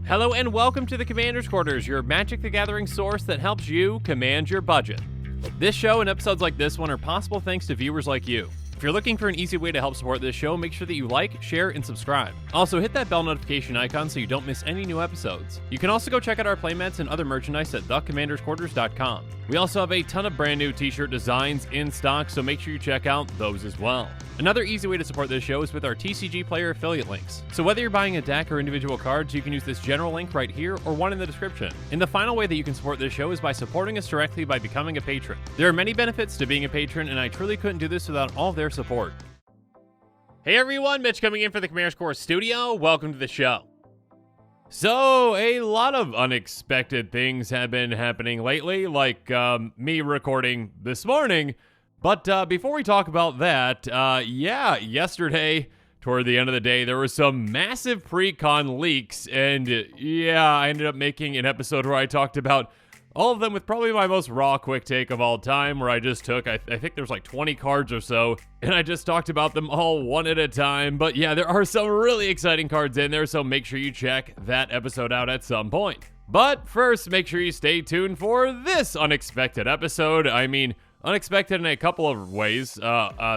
Hello and welcome to the Commander's Quarters, your Magic the Gathering source that helps you command your budget. This show and episodes like this one are possible thanks to viewers like you. If you're looking for an easy way to help support this show, make sure that you like, share, and subscribe. Also, hit that bell notification icon so you don't miss any new episodes. You can also go check out our playmats and other merchandise at thecommandersquarters.com. We also have a ton of brand new t-shirt designs in stock, so make sure you check out those as well. Another easy way to support this show is with our TCG Player affiliate links. So whether you're buying a deck or individual cards, you can use this general link right here or one in the description. And the final way that you can support this show is by supporting us directly by becoming a patron. There are many benefits to being a patron, and I truly couldn't do this without all of their support. Hey everyone, Mitch coming in for the Commander's Quarters studio. Welcome to the show. So, a lot of unexpected things have been happening lately, like me recording this morning. But before we talk about that, yesterday, toward the end of the day, there were some massive pre-con leaks, and I ended up making an episode where I talked about all of them with probably my most raw quick take of all time, where I just took, I think there's like 20 cards or so, and I just talked about them all one at a time. But yeah, there are some really exciting cards in there, so make sure you check that episode out at some point. But first, make sure you stay tuned for this unexpected episode. I mean, unexpected in a couple of ways.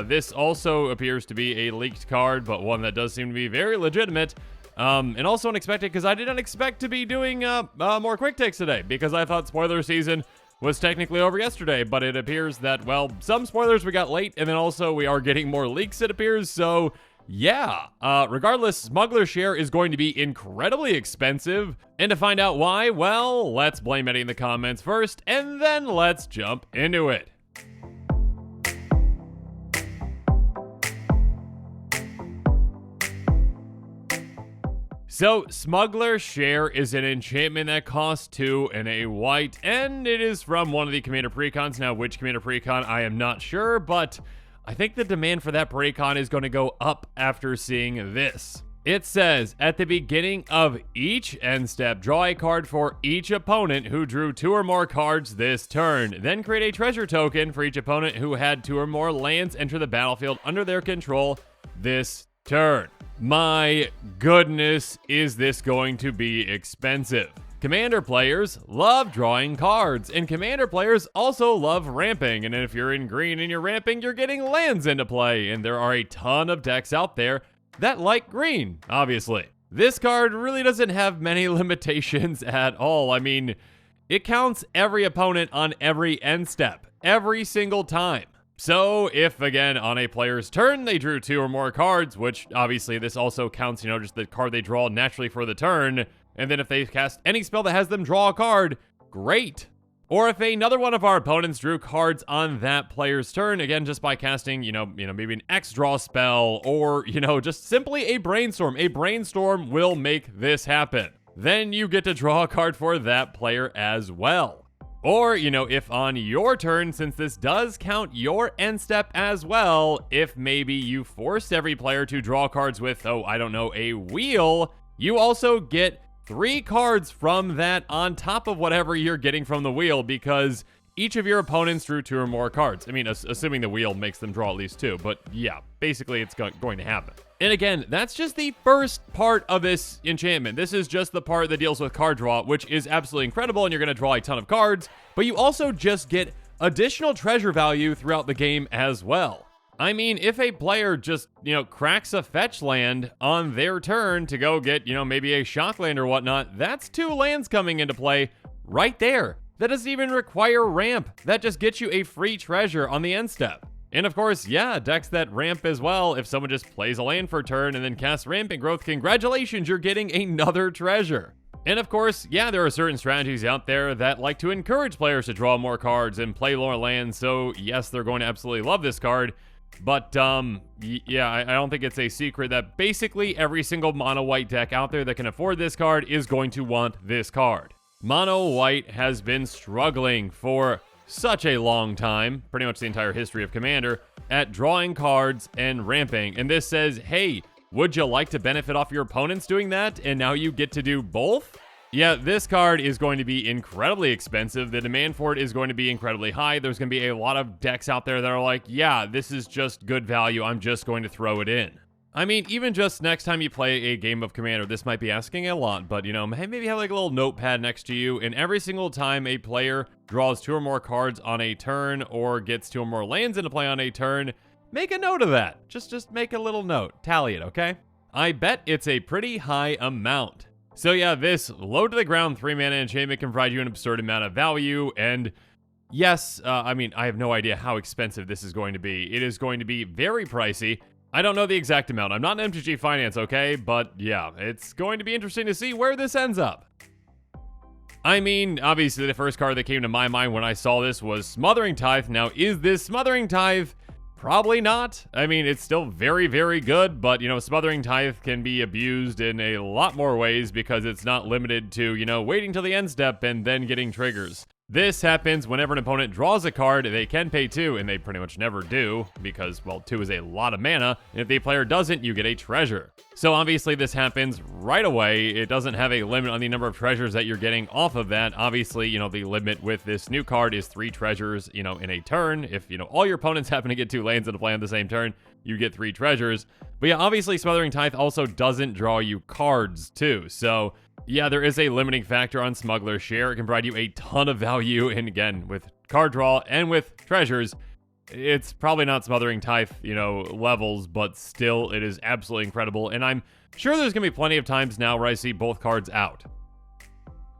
This also appears to be a leaked card, but one that does seem to be very legitimate. And also unexpected because I did not expect to be doing more quick takes today, because I thought spoiler season was technically over yesterday, but it appears that, well, some spoilers we got late, and then also we are getting more leaks, it appears. So yeah, regardless, Smuggler share is going to be incredibly expensive, and to find out why, well, let's blame Eddie in the comments first, and then let's jump into it. So, Smuggler share is an enchantment that costs 2 and a white, and it is from one of the Commander Precons. Now, which Commander Precon, I am not sure, but I think the demand for that Precon is going to go up after seeing this. It says, at the beginning of each end step, draw a card for each opponent who drew 2 or more cards this turn. Then create a treasure token for each opponent who had 2 or more lands enter the battlefield under their control this turn. My goodness, is this going to be expensive? Commander players love drawing cards, and Commander players also love ramping, and if you're in green and you're ramping, you're getting lands into play, and there are a ton of decks out there that like green, obviously. This card really doesn't have many limitations at all. I mean, it counts every opponent on every end step, every single time. So if, again, on a player's turn, they drew 2 or more cards, which obviously this also counts, just the card they draw naturally for the turn, and then if they cast any spell that has them draw a card, great. Or if another one of our opponents drew cards on that player's turn, again, just by casting, maybe an X draw spell, or, just simply a brainstorm. A brainstorm will make this happen. Then you get to draw a card for that player as well. Or, if on your turn, since this does count your end step as well, if maybe you forced every player to draw cards with, a wheel, you also get 3 cards from that on top of whatever you're getting from the wheel, because each of your opponents drew 2 or more cards. I mean, assuming the wheel makes them draw at least 2, but yeah, basically it's going to happen. And again, that's just the first part of this enchantment. This is just the part that deals with card draw, which is absolutely incredible, and you're going to draw a ton of cards, but you also just get additional treasure value throughout the game as well. I mean, if a player just, cracks a fetch land on their turn to go get, maybe a shock land or whatnot, that's 2 lands coming into play right there. That doesn't even require ramp. That just gets you a free treasure on the end step. And of course, decks that ramp as well. If someone just plays a land for a turn and then casts Rampant Growth, congratulations, you're getting another treasure. And of course, there are certain strategies out there that like to encourage players to draw more cards and play more lands, so yes, they're going to absolutely love this card. But, I don't think it's a secret that basically every single mono white deck out there that can afford this card is going to want this card. Mono white has been struggling for such a long time, pretty much the entire history of Commander, at drawing cards and ramping. And this says, hey, would you like to benefit off your opponents doing that? And now you get to do both? Yeah, this card is going to be incredibly expensive. The demand for it is going to be incredibly high. There's going to be a lot of decks out there that are like, yeah, this is just good value. I'm just going to throw it in. I mean, even just next time you play a game of Commander, this might be asking a lot, but, you know, maybe have like a little notepad next to you, and every single time a player draws 2 or more cards on a turn or gets 2 or more lands into play on a turn, make a note of that. Just make a little note. Tally it, okay? I bet it's a pretty high amount. So yeah, this low to the ground 3-mana enchantment can provide you an absurd amount of value, and yes, I mean, I have no idea how expensive this is going to be. It is going to be very pricey. I don't know the exact amount. I'm not in MTG Finance, okay? But yeah, it's going to be interesting to see where this ends up. I mean, obviously the first card that came to my mind when I saw this was Smothering Tithe. Now, is this Smothering Tithe? Probably not. I mean, it's still very, very good, but, you know, Smothering Tithe can be abused in a lot more ways because it's not limited to, you know, waiting till the end step and then getting triggers. This happens whenever an opponent draws a card, they can pay 2, and they pretty much never do, because, well, 2 is a lot of mana, and if the player doesn't, you get a treasure. So obviously this happens right away. It doesn't have a limit on the number of treasures that you're getting off of that. Obviously, you know, the limit with this new card is 3 treasures, you know, in a turn. If, you know, all your opponents happen to get 2 lands into play on the same turn, you get 3 treasures. But yeah, obviously Smothering Tithe also doesn't draw you cards too, so yeah, there is a limiting factor on Smuggler Share. It can provide you a ton of value, and again, with card draw and with treasures, it's probably not Smothering Tithe, you know, levels, but still, it is absolutely incredible, and I'm sure there's going to be plenty of times now where I see both cards out.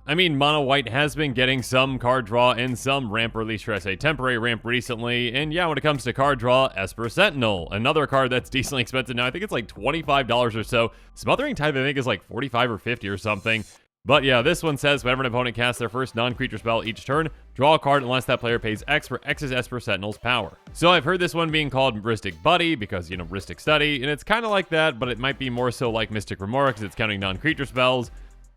I mean, Mono White has been getting some card draw and some ramp, or at least should I say temporary ramp recently, and yeah, when it comes to card draw, Esper Sentinel, another card that's decently expensive now. I think it's like $25 or so. Smothering Tithe, I think, is like $45 or $50 or something. But yeah, this one says whenever an opponent casts their first non-creature spell each turn, draw a card unless that player pays X for X's Esper Sentinel's power. So I've heard this one being called Rhystic Buddy because, you know, Rhystic Study, and it's kind of like that, but it might be more so like Mystic Remora because it's counting non-creature spells.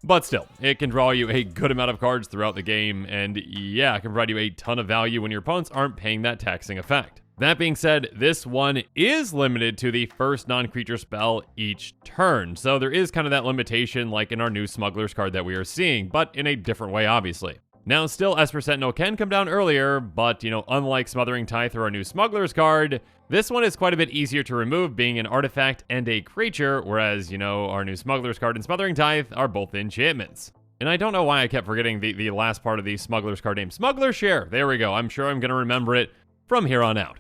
But still, it can draw you a good amount of cards throughout the game, and yeah, it can provide you a ton of value when your opponents aren't paying that taxing effect. That being said, this one is limited to the first non-creature spell each turn, so there is kind of that limitation like in our new Smugglers card that we are seeing, but in a different way, obviously. Now, still, Esper Sentinel can come down earlier, but, you know, unlike Smothering Tithe or our new Smugglers card, this one is quite a bit easier to remove, being an artifact and a creature, whereas, you know, our new Smugglers card and Smothering Tithe are both enchantments. And I don't know why I kept forgetting the last part of the Smugglers card name. Smuggler Share, there we go. I'm sure I'm going to remember it from here on out.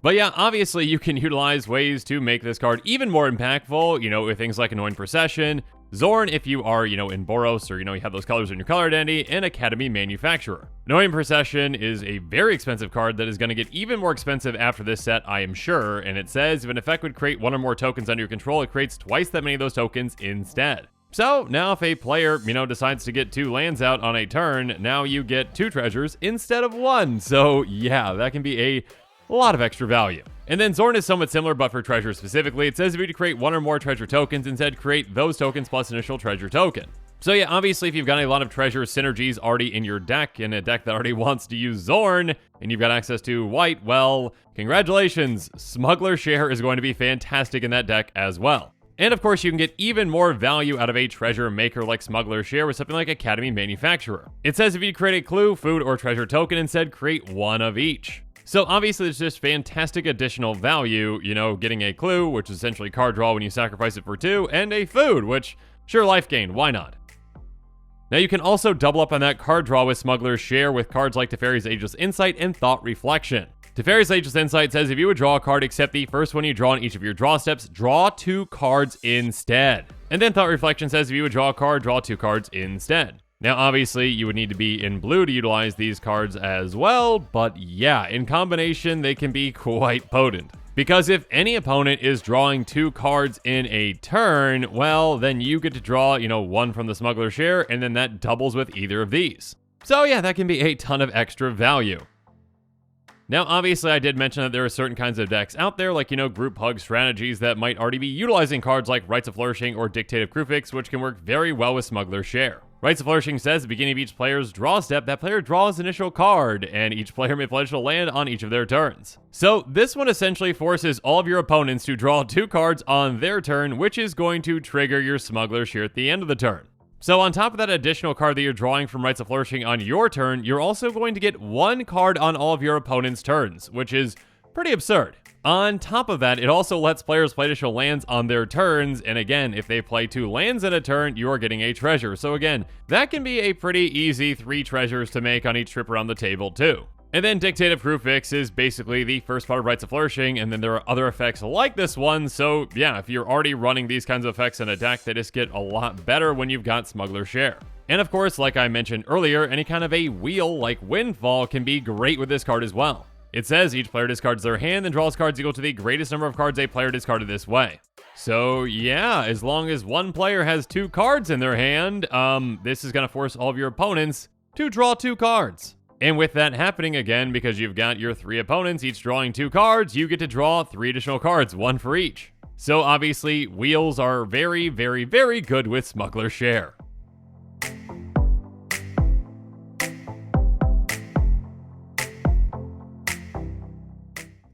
But yeah, obviously you can utilize ways to make this card even more impactful, you know, with things like Annoying Procession, Zorn if you are, you know, in Boros, or, you know, you have those colors in your color identity, and Academy Manufacturer. Annoying Procession is a very expensive card that is going to get even more expensive after this set, I am sure, and it says if an effect would create 1 or more tokens under your control, it creates twice that many of those tokens instead. So now if a player, you know, decides to get 2 lands out on a turn, now you get 2 treasures instead of 1. So yeah, that can be a lot of extra value. And then Zorn is somewhat similar, but for treasure specifically. It says if you create 1 or more treasure tokens, instead create those tokens plus initial treasure token. So yeah, obviously if you've got a lot of treasure synergies already in your deck, in a deck that already wants to use Zorn, and you've got access to white, well, congratulations, Smuggler Share is going to be fantastic in that deck as well. And of course, you can get even more value out of a treasure maker like Smuggler Share with something like Academy Manufacturer. It says if you create a clue, food, or treasure token, instead create 1 of each. So obviously it's just fantastic additional value, you know, getting a clue, which is essentially card draw when you sacrifice it for 2, and a food, which, sure, life gain, why not? Now you can also double up on that card draw with Smuggler's Share with cards like Teferi's Ageless Insight and Thought Reflection. Teferi's Ageless Insight says if you would draw a card except the first one you draw on each of your draw steps, draw 2 cards instead. And then Thought Reflection says if you would draw a card, draw 2 cards instead. Now, obviously, you would need to be in blue to utilize these cards as well, but yeah, in combination, they can be quite potent. Because if any opponent is drawing 2 cards in a turn, well, then you get to draw, you know, 1 from the Smuggler Share, and then that doubles with either of these. So yeah, that can be a ton of extra value. Now, obviously, I did mention that there are certain kinds of decks out there, like, you know, group hug strategies that might already be utilizing cards like Rites of Flourishing or Dictative Crufix, which can work very well with Smuggler Share. Rites of Flourishing says at the beginning of each player's draw step, that player draws an initial card, and each player may pledge to land on each of their turns. So this one essentially forces all of your opponents to draw 2 cards on their turn, which is going to trigger your Smuggler Share at the end of the turn. So on top of that additional card that you're drawing from Rites of Flourishing on your turn, you're also going to get 1 card on all of your opponent's turns, which is pretty absurd. On top of that, it also lets players play additional lands on their turns, and again, if they play 2 lands in a turn, you are getting a treasure. So again, that can be a pretty easy 3 treasures to make on each trip around the table too. And then Dictative Crew Fix is basically the first part of Rites of Flourishing, and then there are other effects like this one, so yeah, if you're already running these kinds of effects in a deck, they just get a lot better when you've got Smuggler Share. And of course, like I mentioned earlier, any kind of a wheel like Windfall can be great with this card as well. It says each player discards their hand and draws cards equal to the greatest number of cards a player discarded this way. So yeah, as long as one player has 2 cards in their hand, this is going to force all of your opponents to draw 2 cards. And with that happening again, because you've got your 3 opponents each drawing 2 cards, you get to draw 3 additional cards, 1 for each. So obviously, wheels are very, very, very good with Smuggler Share.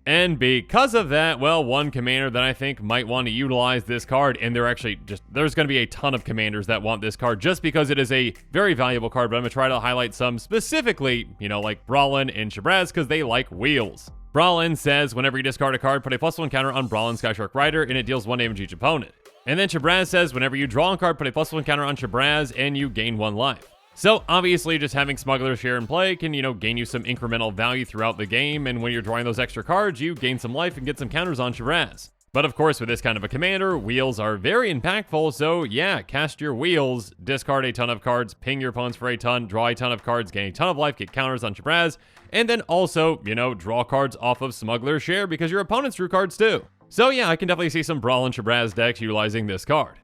And because of that, well, one commander that I think might want to utilize this card, and there's going to be a ton of commanders that want this card just because it is a very valuable card, but I'm going to try to highlight some specifically, like Brawlin and Shabraz, because they like wheels. Brawlin says, whenever you discard a card, put a +1 counter on Brawlin Skyshark Rider, and it deals 1 damage to each opponent. And then Shabraz says, whenever you draw a card, put a +1 counter on Shabraz, and you gain 1 life. So obviously just having Smuggler Share in play can, gain you some incremental value throughout the game, and when you're drawing those extra cards, you gain some life and get some counters on Shabraz. But of course, with this kind of a commander, wheels are very impactful, so yeah, cast your wheels, discard a ton of cards, ping your opponents for a ton, draw a ton of cards, gain a ton of life, get counters on Shabraz, and then also, draw cards off of Smuggler Share because your opponents drew cards too. So yeah, I can definitely see some Brawl and Shabraz decks utilizing this card.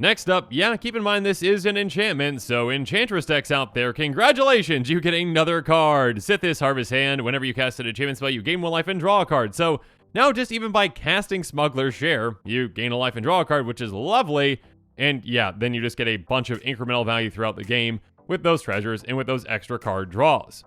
Next up, yeah, keep in mind this is an enchantment, so Enchantress decks out there, congratulations, you get another card. Sithis Harvest Hand, whenever you cast an enchantment spell, you gain 1 life and draw a card. So now just even by casting Smuggler Share, you gain a life and draw a card, which is lovely. And yeah, then you just get a bunch of incremental value throughout the game with those treasures and with those extra card draws.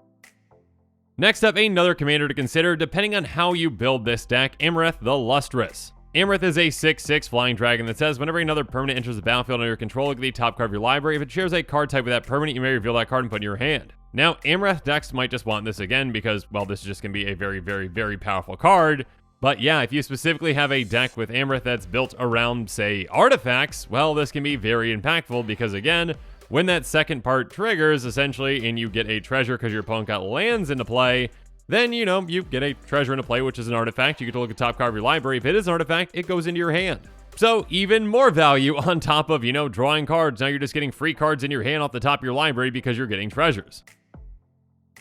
Next up, another commander to consider, depending on how you build this deck, Amareth the Lustrous. Amareth is a 6/6 flying dragon that says, whenever another permanent enters the battlefield under your control, look at the top card of your library. If it shares a card type with that permanent, you may reveal that card and put it in your hand. Now, Amareth decks might just want this again because, well, this is just going to be a very, very, very powerful card. But yeah, if you specifically have a deck with Amareth that's built around, say, artifacts, well, this can be very impactful because, again, when that second part triggers, essentially, and you get a treasure because your opponent got lands into play, then, you get a treasure into play, which is an artifact. You get to look at the top card of your library. If it is an artifact, it goes into your hand. So even more value on top of, drawing cards. Now you're just getting free cards in your hand off the top of your library because you're getting treasures.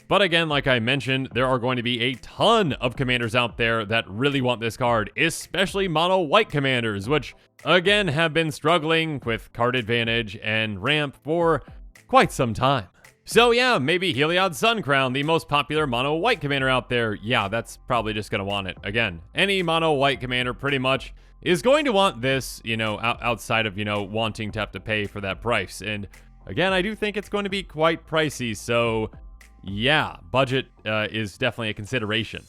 But again, like I mentioned, there are going to be a ton of commanders out there that really want this card, especially mono white commanders, which, again, have been struggling with card advantage and ramp for quite some time. So yeah, maybe Heliod Suncrown, the most popular mono white commander out there. Yeah, that's probably just going to want it. Again, any mono white commander pretty much is going to want this, outside of, wanting to have to pay for that price. And again, I do think it's going to be quite pricey. So yeah, budget is definitely a consideration.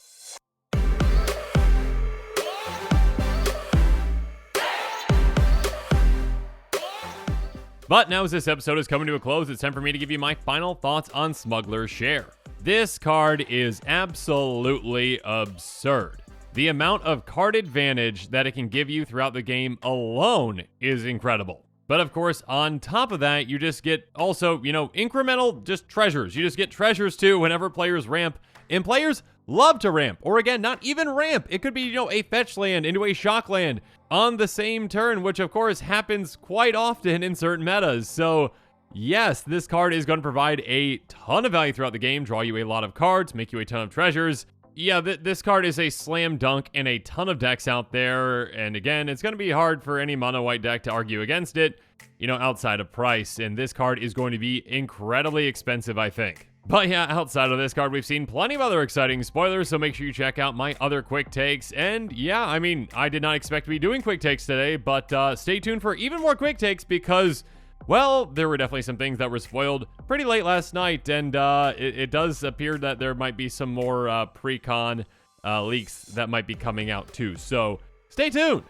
But now as this episode is coming to a close, it's time for me to give you my final thoughts on Smuggler Share. This card is absolutely absurd. The amount of card advantage that it can give you throughout the game alone is incredible. But of course, on top of that, you just get also, incremental just treasures. You just get treasures too whenever players ramp. And players love to ramp. Or again, not even ramp. It could be, a fetch land into a shock land on the same turn, which of course happens quite often in certain metas. So yes, this card is going to provide a ton of value throughout the game, draw you a lot of cards, make you a ton of treasures. Yeah, this card is a slam dunk in a ton of decks out there. And again, it's going to be hard for any mono white deck to argue against it, outside of price. And this card is going to be incredibly expensive, I think. But yeah, outside of this card, we've seen plenty of other exciting spoilers, so make sure you check out my other quick takes. And yeah, I did not expect to be doing quick takes today, but stay tuned for even more quick takes because, well, there were definitely some things that were spoiled pretty late last night, and it does appear that there might be some more pre-con leaks that might be coming out too, so stay tuned!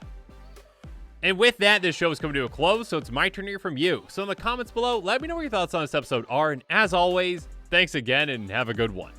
And with that, this show is coming to a close, so it's my turn to hear from you. So in the comments below, let me know what your thoughts on this episode are, and as always, thanks again and have a good one.